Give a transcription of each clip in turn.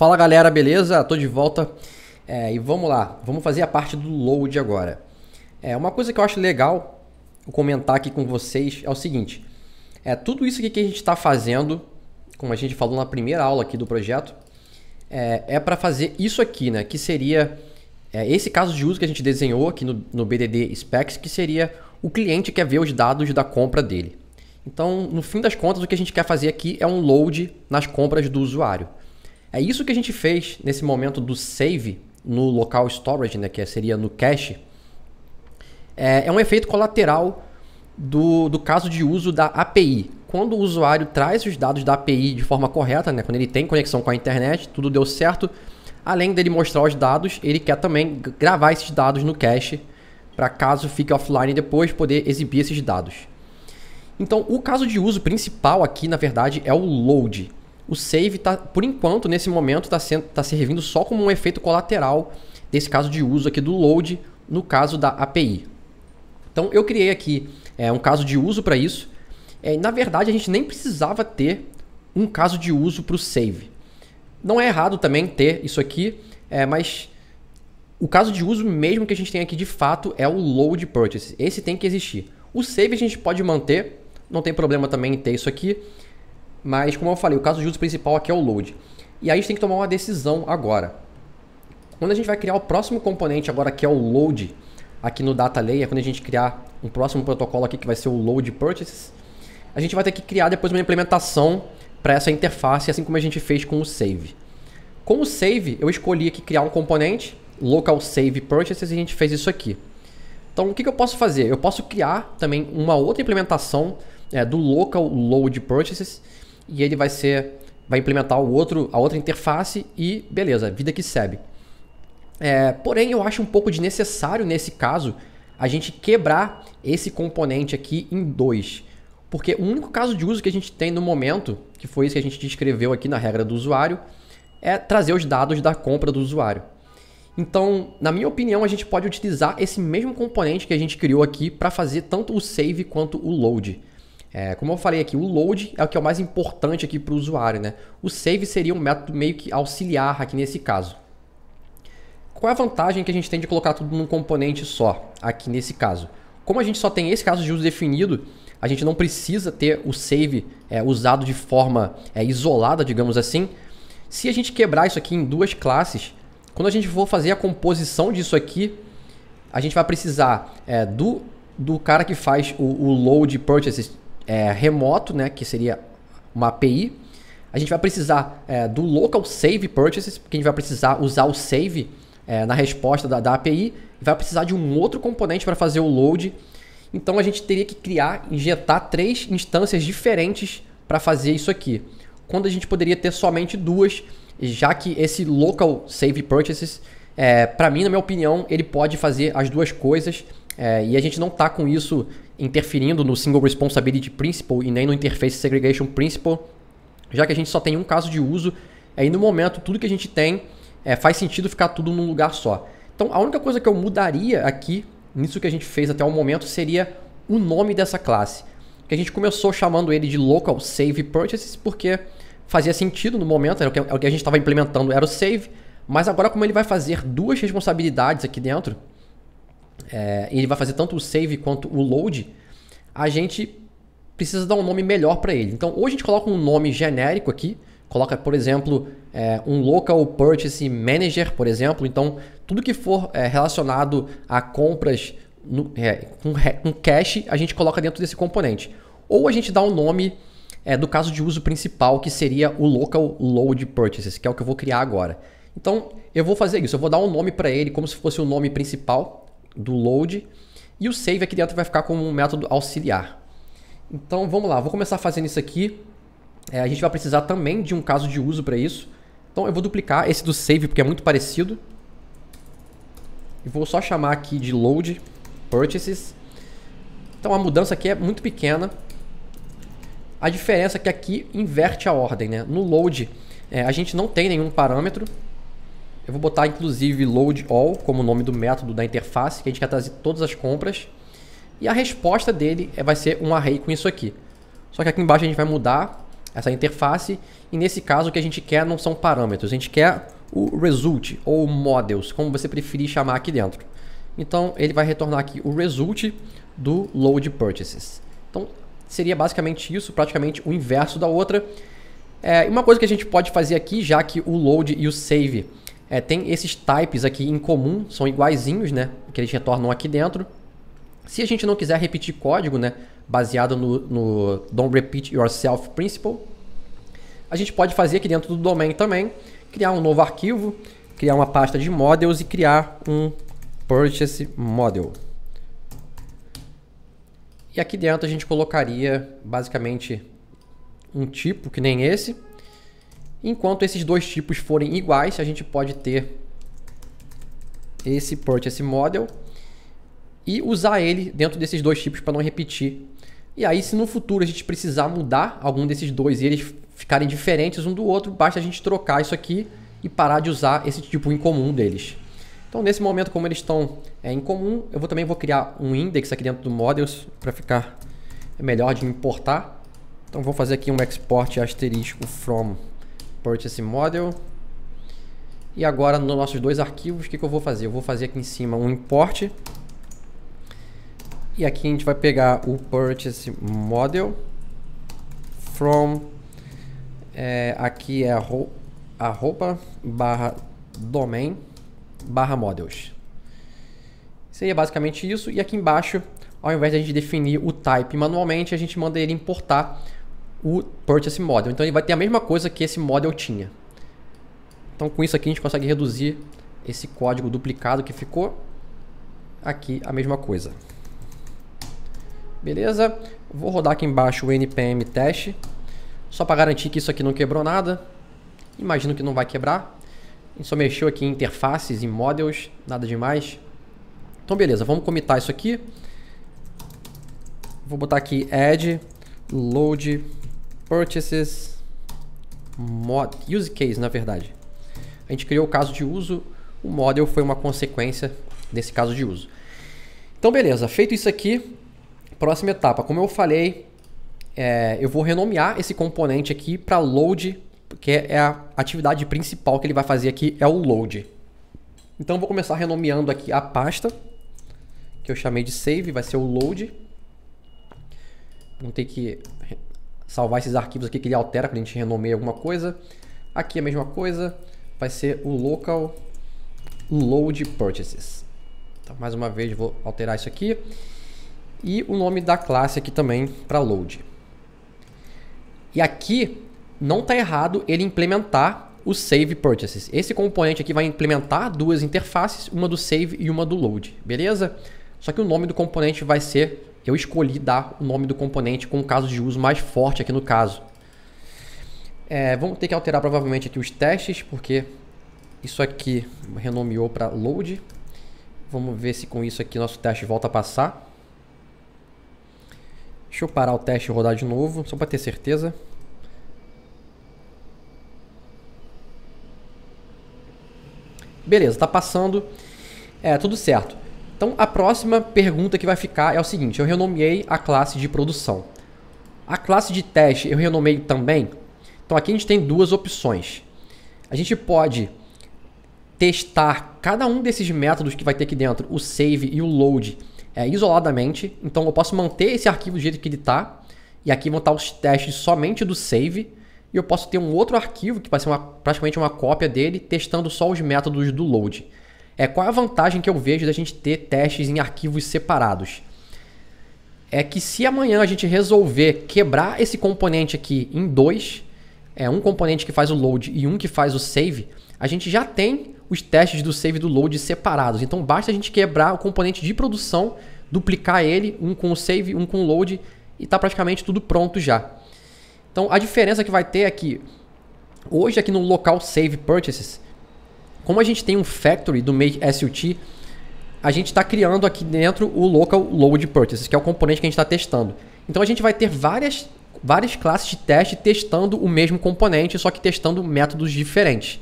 Fala galera, beleza? Tô de volta e vamos lá, vamos fazer a parte do load agora. Uma coisa que eu acho legal comentar aqui com vocês é o seguinte: tudo isso aqui que a gente está fazendo, como a gente falou na primeira aula aqui do projeto, para fazer isso aqui, né? Que seria esse caso de uso que a gente desenhou aqui no BDD Specs, que seria o cliente quer ver os dados da compra dele. Então, no fim das contas, o que a gente quer fazer aqui é um load nas compras do usuário. É isso que a gente fez nesse momento do save no local storage, né, que seria no cache. É um efeito colateral do caso de uso da API. Quando o usuário traz os dados da API de forma correta, né, quando ele tem conexão com a internet, tudo deu certo, além dele mostrar os dados, ele quer também gravar esses dados no cache, para caso fique offline depois poder exibir esses dados. Então, o caso de uso principal aqui, na verdade, é o load. O save, por enquanto, nesse momento, está servindo só como um efeito colateral desse caso de uso aqui do load, no caso da API. Então, eu criei aqui um caso de uso para isso. Na verdade, a gente nem precisava ter um caso de uso para o save. Não é errado também ter isso aqui, mas o caso de uso mesmo que a gente tem aqui de fato é o load purchase. Esse tem que existir. O save a gente pode manter, não tem problema também em ter isso aqui. Mas, como eu falei, o caso de uso principal aqui é o load. E aí a gente tem que tomar uma decisão agora. Quando a gente vai criar o próximo componente agora, que é o load, aqui no data layer, quando a gente criar um próximo protocolo aqui, que vai ser o load purchases, a gente vai ter que criar depois uma implementação para essa interface, assim como a gente fez com o save. Com o save, eu escolhi aqui criar um componente, local save purchases, e a gente fez isso aqui. Então, o que eu posso fazer? Eu posso criar também uma outra implementação do local load purchases, e ele vai implementar a outra interface e beleza, vida que segue. Porém, eu acho um pouco desnecessário nesse caso a gente quebrar esse componente aqui em dois. Porque o único caso de uso que a gente tem no momento, que foi isso que a gente descreveu aqui na regra do usuário, é trazer os dados da compra do usuário. Então, na minha opinião, a gente pode utilizar esse mesmo componente que a gente criou aqui para fazer tanto o save quanto o load. Como eu falei aqui, o load é o que é o mais importante aqui para o usuário, né? O save seria um método meio que auxiliar aqui nesse caso. Qual é a vantagem que a gente tem de colocar tudo num componente só, aqui nesse caso? Como a gente só tem esse caso de uso definido, a gente não precisa ter o save usado de forma isolada, digamos assim. Se a gente quebrar isso aqui em duas classes, quando a gente for fazer a composição disso aqui, a gente vai precisar do cara que faz o load purchases remoto, né, que seria uma API. A gente vai precisar do local save purchases, porque a gente vai precisar usar o save na resposta da API. E vai precisar de um outro componente para fazer o load. Então a gente teria que injetar 3 instâncias diferentes para fazer isso aqui. Quando a gente poderia ter somente 2, já que esse local save purchases, para mim, na minha opinião, ele pode fazer as duas coisas. E a gente não está com isso interferindo no Single Responsibility Principle e nem no Interface Segregation Principle, já que a gente só tem um caso de uso. E no momento, tudo que a gente tem faz sentido ficar tudo num lugar só. Então, a única coisa que eu mudaria aqui, nisso que a gente fez até o momento, seria o nome dessa classe. Que a gente começou chamando ele de Local Save Purchases, porque fazia sentido no momento, era o que a gente estava implementando, era o save, mas agora como ele vai fazer duas responsabilidades aqui dentro, ele vai fazer tanto o save quanto o load, a gente precisa dar um nome melhor para ele. Então hoje a gente coloca um nome genérico aqui, coloca, por exemplo, um Local Purchase Manager, por exemplo. Então tudo que for relacionado a compras com cache, a gente coloca dentro desse componente. Ou a gente dá um nome do caso de uso principal, que seria o Local Load Purchases, que é o que eu vou criar agora. Então eu vou fazer isso, eu vou dar um nome para ele como se fosse o nome principal do load, e o save aqui dentro vai ficar como um método auxiliar. Então vamos lá, vou começar fazendo isso aqui. A gente vai precisar também de um caso de uso para isso. Então eu vou duplicar esse do save porque é muito parecido. E vou só chamar aqui de load purchases. Então a mudança aqui é muito pequena. A diferença é que aqui inverte a ordem, né? No load a gente não tem nenhum parâmetro. Eu vou botar inclusive load all como nome do método da interface, que a gente quer trazer todas as compras. E a resposta dele vai ser um array com isso aqui. Só que aqui embaixo a gente vai mudar essa interface. E nesse caso o que a gente quer não são parâmetros, a gente quer o result ou models, como você preferir chamar aqui dentro. Então ele vai retornar aqui o result do load purchases. Então seria basicamente isso, praticamente o inverso da outra. Uma coisa que a gente pode fazer aqui, já que o load e o save tem esses types aqui em comum, são iguaizinhos, né, que eles retornam aqui dentro. Se a gente não quiser repetir código, né, baseado no Don't Repeat Yourself Principle, a gente pode fazer aqui dentro do domain também, criar um novo arquivo, criar uma pasta de models e criar um purchase model. E aqui dentro a gente colocaria basicamente um tipo que nem esse. Enquanto esses dois tipos forem iguais, a gente pode ter esse purchase model e usar ele dentro desses dois tipos para não repetir. E aí, se no futuro a gente precisar mudar algum desses dois e eles ficarem diferentes um do outro, basta a gente trocar isso aqui e parar de usar esse tipo em comum deles. Então, nesse momento, como eles estão em comum, eu também vou criar um index aqui dentro do models para ficar melhor de importar. Então, vou fazer aqui um export asterisco from purchase model. E agora, nos nossos dois arquivos, o que eu vou fazer? Eu vou fazer aqui em cima um import. E aqui a gente vai pegar o purchase model from, aqui é arroba barra domain barra models. Seria basicamente isso. E aqui embaixo, ao invés de a gente definir o type manualmente, a gente manda ele importar o purchase model. Então ele vai ter a mesma coisa que esse model tinha. Então com isso aqui a gente consegue reduzir esse código duplicado que ficou. Aqui a mesma coisa. Beleza? Vou rodar aqui embaixo o npm teste, só para garantir que isso aqui não quebrou nada. Imagino que não vai quebrar. A gente só mexeu aqui em interfaces, em models, nada demais. Então beleza, vamos commitar isso aqui. Vou botar aqui add load purchases use case, na verdade. A gente criou o caso de uso, o model foi uma consequência desse caso de uso. Então beleza, feito isso aqui, próxima etapa, como eu falei, eu vou renomear esse componente aqui para load, que é a atividade principal que ele vai fazer aqui, é o load. Então eu vou começar renomeando aqui a pasta, que eu chamei de save, vai ser o load. Vamos ter que salvar esses arquivos aqui que ele altera quando a gente renomeia alguma coisa. Aqui a mesma coisa, vai ser o local load purchases. Então, mais uma vez vou alterar isso aqui. E o nome da classe aqui também para load. E aqui não está errado ele implementar o save purchases. Esse componente aqui vai implementar duas interfaces, uma do save e uma do load, beleza? Só que o nome do componente vai ser, eu escolhi dar o nome do componente com o caso de uso mais forte aqui no caso. Vamos ter que alterar provavelmente aqui os testes, porque isso aqui renomeou para load. Vamos ver se com isso aqui nosso teste volta a passar. Deixa eu parar o teste e rodar de novo, só para ter certeza. Beleza, está passando. Tudo certo. Então a próxima pergunta que vai ficar é o seguinte: eu renomeei a classe de produção. A classe de teste eu renomeei também. Então aqui a gente tem duas opções. A gente pode testar cada um desses métodos que vai ter aqui dentro, o save e o load, isoladamente. Então eu posso manter esse arquivo do jeito que ele está. E aqui vão estar os testes somente do save. E eu posso ter um outro arquivo que vai ser praticamente uma cópia dele, testando só os métodos do load. Qual é a vantagem que eu vejo da gente ter testes em arquivos separados? É que se amanhã a gente resolver quebrar esse componente aqui em dois, um componente que faz o load e um que faz o save, a gente já tem os testes do save e do load separados. Então basta a gente quebrar o componente de produção, duplicar ele, um com o save, um com o load, e está praticamente tudo pronto já. Então a diferença que vai ter é que hoje aqui no local save purchases, como a gente tem um factory do make SUT, a gente está criando aqui dentro o local load purchases, que é o componente que a gente está testando. Então a gente vai ter várias classes de teste testando o mesmo componente, só que testando métodos diferentes.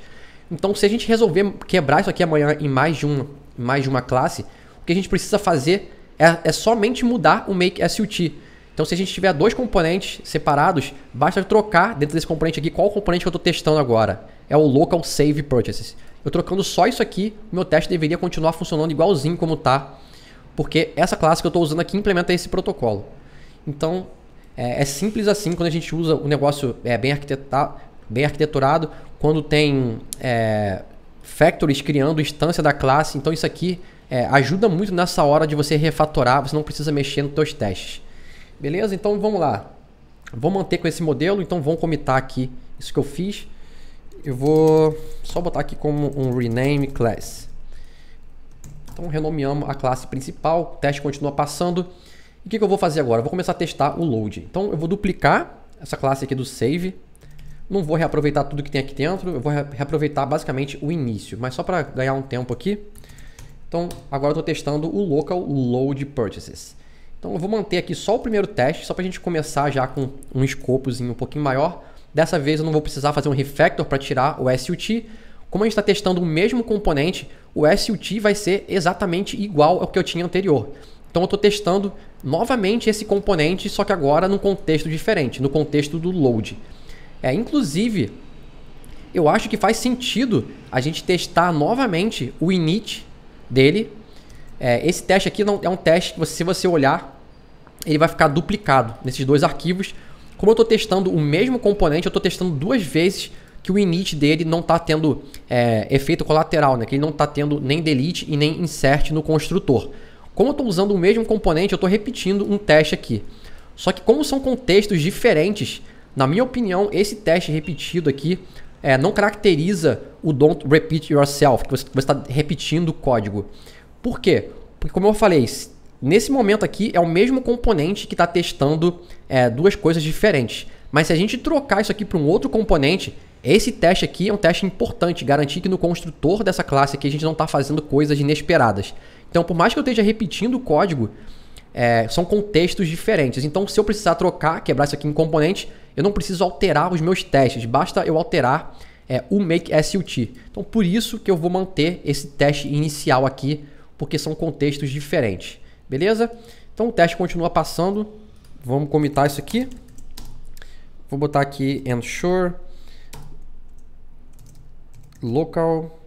Então se a gente resolver quebrar isso aqui amanhã em mais de uma classe, o que a gente precisa fazer é somente mudar o make SUT. Então se a gente tiver dois componentes separados, basta trocar dentro desse componente aqui qual componente que eu estou testando agora. É o Local Save Purchases. Eu trocando só isso aqui, o meu teste deveria continuar funcionando igualzinho como está, porque essa classe que eu estou usando aqui implementa esse protocolo. Então é simples assim quando a gente usa o negócio bem arquiteturado, quando tem factories criando instância da classe. Então isso aqui ajuda muito nessa hora de você refatorar, você não precisa mexer nos seus testes. Beleza? Então vamos lá. Vou manter com esse modelo, então vamos comitar aqui isso que eu fiz. Eu vou só botar aqui como um rename class. Então renomeamos a classe principal, o teste continua passando. E o que eu vou fazer agora? Eu vou começar a testar o load. Então eu vou duplicar essa classe aqui do save. Não vou reaproveitar tudo que tem aqui dentro, eu vou reaproveitar basicamente o início, mas só para ganhar um tempo aqui. Então agora eu estou testando o local load purchases. Então eu vou manter aqui só o primeiro teste, só para a gente começar já com um escopozinho um pouquinho maior. Dessa vez eu não vou precisar fazer um refactor para tirar o SUT. Como a gente está testando o mesmo componente, o SUT vai ser exatamente igual ao que eu tinha anterior. Então eu estou testando novamente esse componente, só que agora num contexto diferente, no contexto do load. Inclusive, eu acho que faz sentido a gente testar novamente o init dele. Esse teste aqui não é um teste que, se você olhar, ele vai ficar duplicado nesses dois arquivos. Como eu estou testando o mesmo componente, eu estou testando duas vezes que o init dele não está tendo efeito colateral, né? Que ele não está tendo nem delete e nem insert no construtor. Como eu estou usando o mesmo componente, eu estou repetindo um teste aqui. Só que como são contextos diferentes, na minha opinião, esse teste repetido aqui não caracteriza o don't repeat yourself, que você está repetindo o código. Por quê? Porque, como eu falei, nesse momento aqui é o mesmo componente que está testando duas coisas diferentes. Mas se a gente trocar isso aqui para um outro componente, esse teste aqui é um teste importante, garantir que no construtor dessa classe aqui a gente não está fazendo coisas inesperadas. Então, por mais que eu esteja repetindo o código, são contextos diferentes. Então, se eu precisar trocar, quebrar isso aqui em componente, eu não preciso alterar os meus testes, basta eu alterar o make SUT. Então, por isso que eu vou manter esse teste inicial aqui, porque são contextos diferentes. Beleza? Então, o teste continua passando. Vamos comitar isso aqui. Vou botar aqui ensure local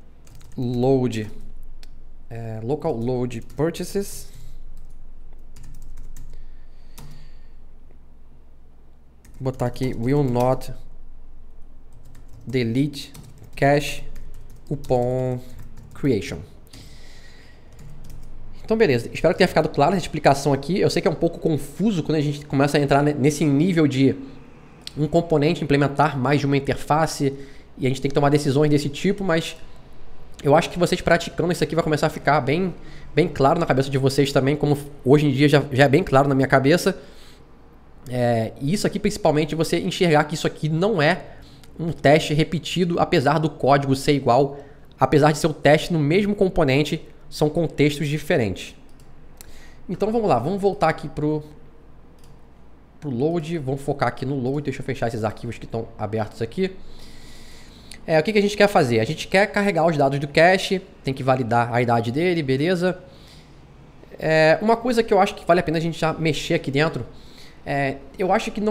load purchases. Vou botar aqui will not delete cache upon creation. Então beleza, espero que tenha ficado clara essa explicação aqui. Eu sei que é um pouco confuso quando a gente começa a entrar nesse nível de um componente implementar mais de uma interface e a gente tem que tomar decisões desse tipo, mas eu acho que vocês praticando isso aqui vai começar a ficar bem claro na cabeça de vocês também, como hoje em dia já é bem claro na minha cabeça. E isso aqui principalmente, você enxergar que isso aqui não é um teste repetido, apesar do código ser igual, apesar de ser o teste no mesmo componente, são contextos diferentes. Então vamos lá, vamos voltar aqui pro load, vamos focar aqui no load, deixa eu fechar esses arquivos que estão abertos aqui. O que a gente quer fazer? A gente quer carregar os dados do cache, tem que validar a idade dele, beleza? Uma coisa que eu acho que vale a pena a gente já mexer aqui dentro, eu acho que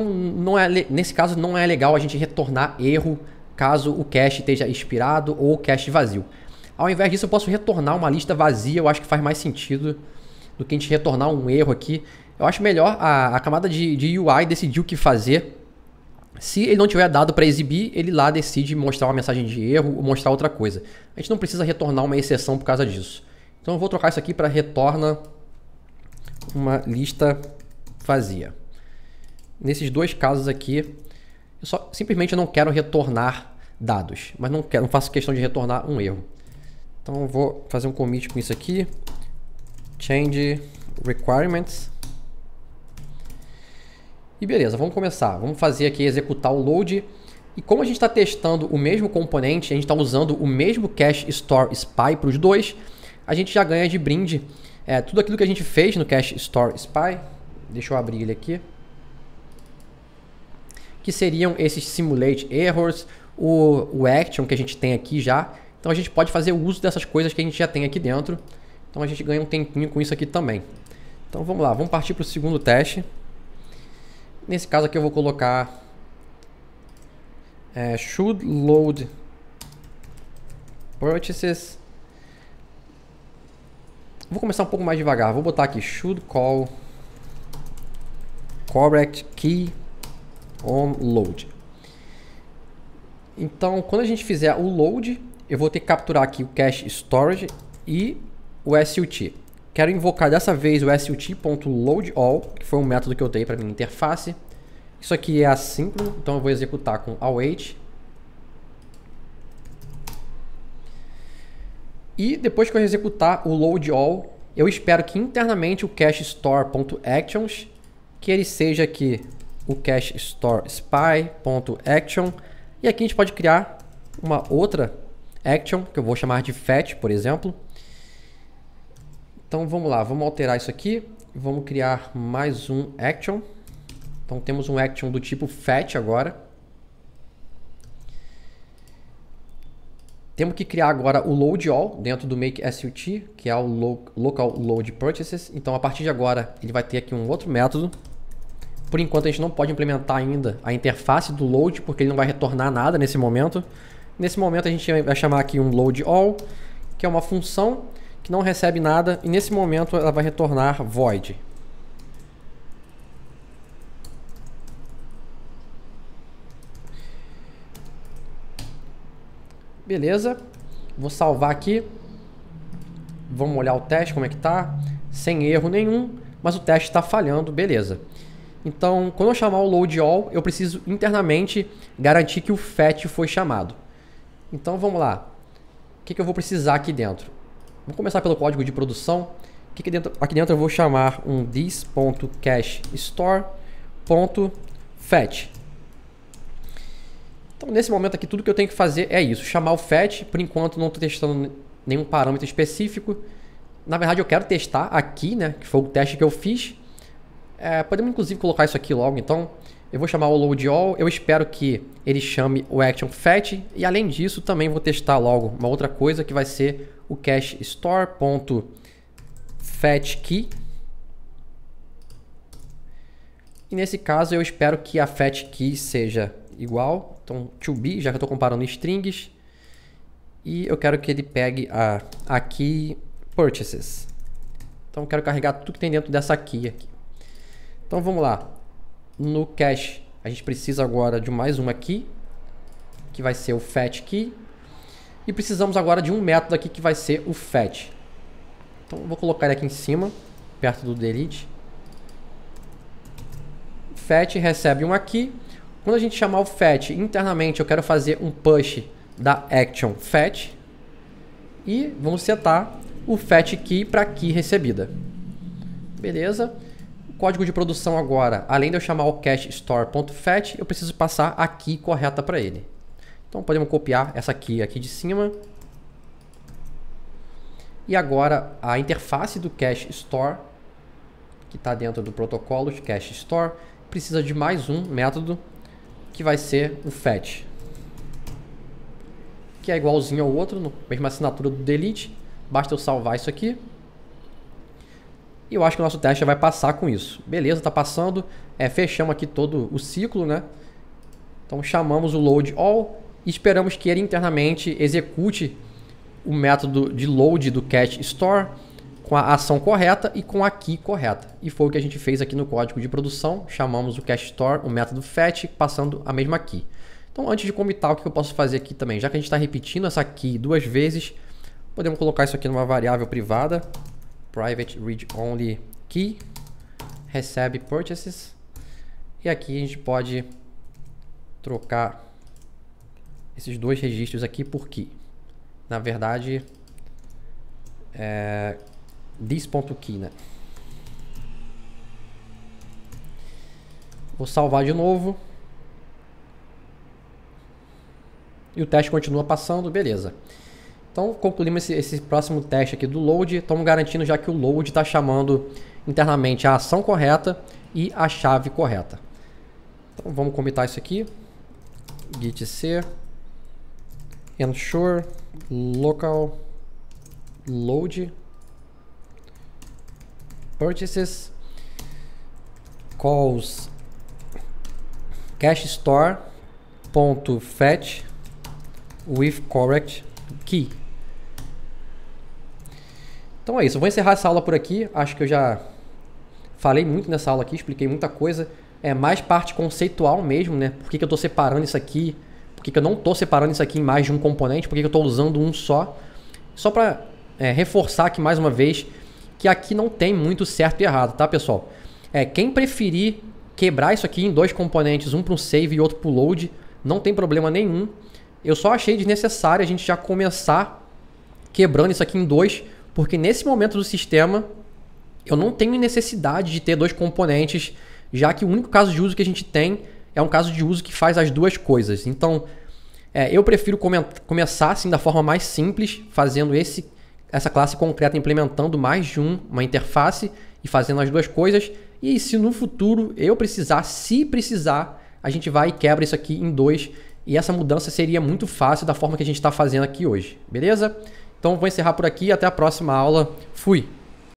nesse caso não é legal a gente retornar erro caso o cache esteja expirado ou o cache vazio. Ao invés disso, eu posso retornar uma lista vazia, eu acho que faz mais sentido do que a gente retornar um erro aqui. Eu acho melhor a camada de UI decidir o que fazer. Se ele não tiver dado para exibir, ele lá decide mostrar uma mensagem de erro ou mostrar outra coisa. A gente não precisa retornar uma exceção por causa disso. Então eu vou trocar isso aqui para retorna uma lista vazia. Nesses dois casos aqui, eu simplesmente não quero retornar dados, mas não faço questão de retornar um erro. Então eu vou fazer um commit com isso aqui. Change requirements. E beleza, vamos começar. Vamos fazer aqui, executar o load. E como a gente está testando o mesmo componente, a gente está usando o mesmo cache store spy para os dois, a gente já ganha de brinde tudo aquilo que a gente fez no cache store spy. Deixa eu abrir ele aqui. Que seriam esses simulate errors, o action que a gente tem aqui já. Então a gente pode fazer uso dessas coisas que a gente já tem aqui dentro. Então a gente ganha um tempinho com isso aqui também. Então vamos lá, vamos partir para o segundo teste. Nesse caso aqui eu vou colocar should load purchases. Vou começar um pouco mais devagar. Vou botar aqui should call correct key on load. Então, quando a gente fizer o load, eu vou ter que capturar aqui o cache storage e o SUT. Quero invocar dessa vez o SUT.loadAll, que foi um método que eu dei para minha interface. Isso aqui é assíncrono, então eu vou executar com await. E depois que eu executar o loadAll, eu espero que internamente o cache store.actions, que ele seja aqui o cache store spy.action, e aqui a gente pode criar uma outra action, que eu vou chamar de fetch, por exemplo. Então vamos lá, vamos alterar isso aqui e vamos criar mais um action. Então temos um action do tipo fetch agora. Temos que criar agora o loadAll dentro do make SUT, que é o local load purchases. Então a partir de agora ele vai ter aqui um outro método. Por enquanto a gente não pode implementar ainda a interface do load, porque ele não vai retornar nada nesse momento. Nesse momento a gente vai chamar aqui um loadAll, que é uma função que não recebe nada, e nesse momento ela vai retornar void. Beleza, vou salvar aqui. Vamos olhar o teste, como é que tá. Sem erro nenhum, mas o teste está falhando, beleza. Então, quando eu chamar o loadAll, eu preciso internamente garantir que o fetch foi chamado. Então, vamos lá. O que eu vou precisar aqui dentro? Vou começar pelo código de produção. Aqui dentro eu vou chamar um this.cachestore.fetch. Então, nesse momento aqui, tudo que eu tenho que fazer é isso. Chamar o fetch. Por enquanto, não estou testando nenhum parâmetro específico. Na verdade, eu quero testar aqui, né? Que foi o teste que eu fiz. Podemos inclusive colocar isso aqui logo, então eu vou chamar o loadAll, eu espero que ele chame o action fetch, e além disso também vou testar logo uma outra coisa que vai ser o cache store.fetchKey. E nesse caso eu espero que a fetchKey seja igual, então to be, já que eu estou comparando strings, e eu quero que ele pegue a key purchases. Então eu quero carregar tudo que tem dentro dessa key aqui. Então vamos lá, no cache a gente precisa agora de mais uma key, que vai ser o fetch key, e precisamos agora de um método aqui que vai ser o fetch. Então eu vou colocar ele aqui em cima, perto do delete. Fetch recebe uma key. Quando a gente chamar o fetch internamente, eu quero fazer um push da action fetch, e vamos setar o fetch key para key recebida. Beleza? Código de produção agora, além de eu chamar o cache store.fetch, eu preciso passar a key correta para ele. Então podemos copiar essa key aqui de cima. E agora a interface do cache store, que está dentro do protocolo de cache store, precisa de mais um método, que vai ser o fetch, que é igualzinho ao outro, mesma assinatura do delete. Basta eu salvar isso aqui. E eu acho que o nosso teste já vai passar com isso. Beleza, está passando. Fechamos aqui todo o ciclo, né? Então chamamos o loadAll e esperamos que ele internamente execute o método de load do cache store com a ação correta e com a key correta. E foi o que a gente fez aqui no código de produção. Chamamos o cache store, o método fetch, passando a mesma key. Então antes de comitar, o que eu posso fazer aqui também? Já que a gente está repetindo essa key duas vezes, podemos colocar isso aqui numa variável privada. Private read only key, recebe purchases, e aqui a gente pode trocar esses dois registros aqui por key. Na verdade this.key, né? Vou salvar de novo e o teste continua passando, beleza. Então, concluímos esse próximo teste aqui do load. Estamos garantindo já que o load está chamando internamente a ação correta e a chave correta. Então, vamos comitar isso aqui. Git c ensure local load purchases calls cache store.fetch with correct key. Então é isso, eu vou encerrar essa aula por aqui. Acho que eu já falei muito nessa aula aqui, expliquei muita coisa. É mais parte conceitual mesmo, né? Por que eu estou separando isso aqui? Por que eu não estou separando isso aqui em mais de um componente? Por que eu estou usando um só? Só para reforçar aqui mais uma vez que aqui não tem muito certo e errado, tá, pessoal? Quem preferir quebrar isso aqui em dois componentes, um para o save e outro para o load, não tem problema nenhum. Eu só achei desnecessário a gente já começar quebrando isso aqui em dois, porque nesse momento do sistema eu não tenho necessidade de ter dois componentes, já que o único caso de uso que a gente tem é um caso de uso que faz as duas coisas. Então, eu prefiro começar assim da forma mais simples, fazendo essa classe concreta, implementando mais de uma interface e fazendo as duas coisas. E se no futuro eu precisar, se precisar, a gente vai e quebra isso aqui em dois. E essa mudança seria muito fácil da forma que a gente está fazendo aqui hoje. Beleza? Então, vou encerrar por aqui. Até a próxima aula. Fui!